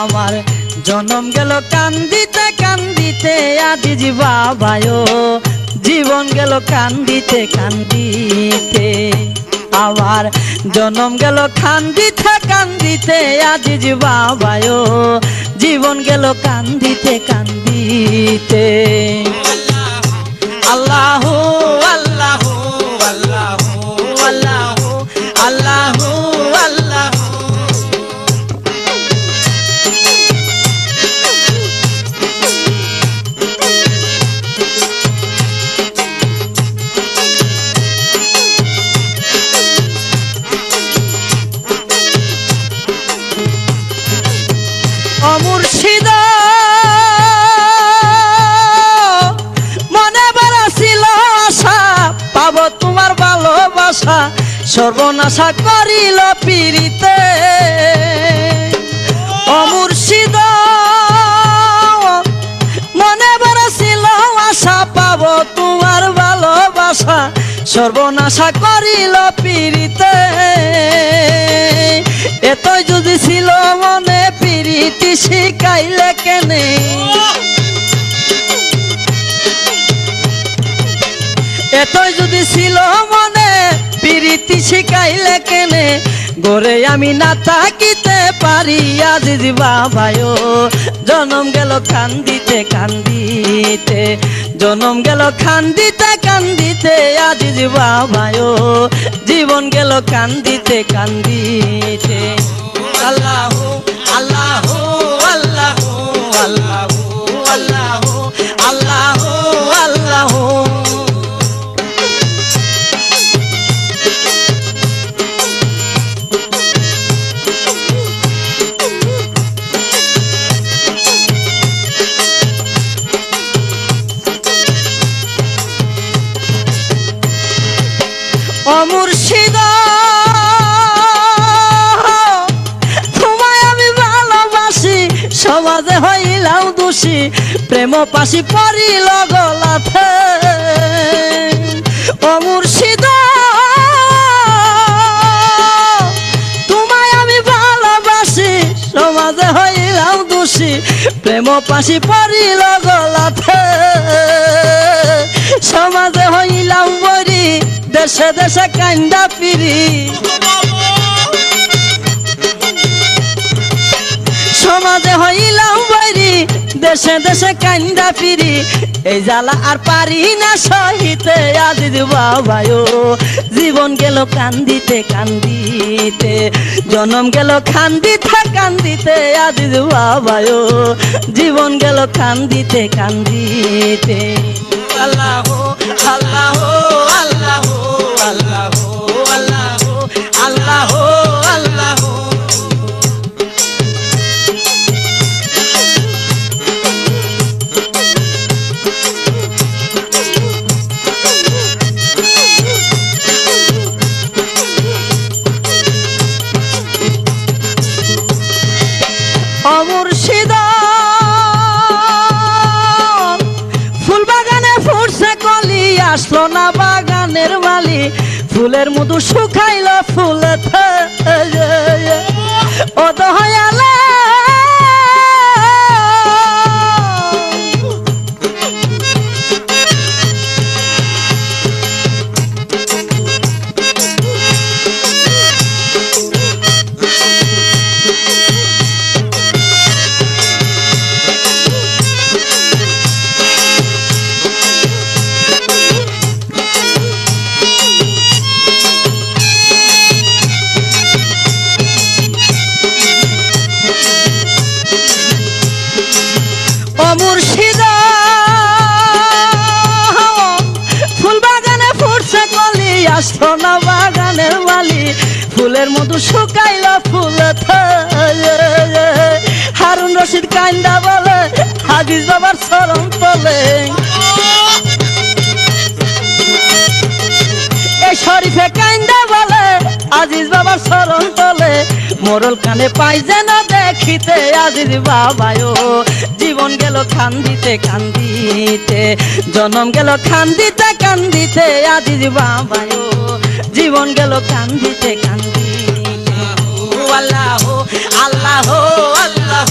আমার জনম গেল কান্দিতে কান্দিতে আজিজ বাবায়ো জীবন গেল কান্দিতে কান্দিতে আমার জনম গেল কান্দিতে কান্দিতে আজিজ বাবায়ো জীবন গেল কান্দিতে কান্দিতে আল্লাহ আল্লাহ আল্লাহ আল্লাহ আল্লাহ আল্লাহ মুর্শিদ মনে বড় ছিল আশা পাবো তোমার ভালোবাসা সর্বনাশা করিল পীড়িতে ও মুর্শিদ মনে বড় ছিল আশা পাবো তোমার ভালোবাসা সর্বনাশা করিল পীড়িতে এতই যদি ছিল মনে প্রীতি শিখাইলে কেনে এতই যদি ছিল মনে প্রীতি শিখাইলে কেনে গরে আমি না থাকিতে পারি আজিজ বাবায়ো জনম গেল কান্দিতে কান্দিতে জনম গেল কান্দিতে কান্দিতে আজিজ বাবায়ো জীবন গেল কান্দিতে কান্দিতে আল্লাহ আল্লাহ আল্লাহ আল্লাহ আল্লাহ আল্লাহ আল্লাহ ও মুর্শিদ তোমায় আমি ভালোবাসি সমাজে হইলাম দোষী প্রেম পাশি পড়িল গলাতে ও মুর্শিদ তোমায় আমি ভালোবাসি সমাজে হইলাম দোষী প্রেম পাশি পড়িল গলাতে সমাজে হইলাম বরি দেশে দেশে কান্দা ফিরি সমাজে হইলাম বরি দেশে দেশে কান্দা ফিরি এই জ্বালা আর পারি না সহিতে আজিজ বাবায়ো জীবন গেল কান্দিতে কান্দিতে জনম গেল কান্দিতে কান্দিতে আজিজ বাবায়ো জীবন গেল কান্দিতে কান্দিতে আল্লাহ আল্লাহ আল্লাহ আল্লাহ আল্লাহ আল্লাহ আল্লাহ ও মুর্শিদ ফুল বাগানে ফুটছে কলি আসলো না বাগানের মালি ফুলের মধু শুকাইল ফুলে ও দয়ালে মুর্শিদ ফুল বাগানে ফুটছে কলি আসলো না বাগানের মালি ফুলের মধু শুকাইল ফুল হারুন রশিদ কান্দা বলে আজিজ বাবার চরণ তলে এই শরীফে কান্দা বলে আজিজ বাবার চরণ তলে মোরল কানে পাই যেন দেখিতে আজিজ বাবায়ো জীবন গেল কান্দিতে কান্দিতে জনম গেল কান্দিতে কান্দিতে আজিজ বাবায়ো জীবন গেল কান্দিতে কান্দিতে আল্লাহ আল্লাহ আল্লাহ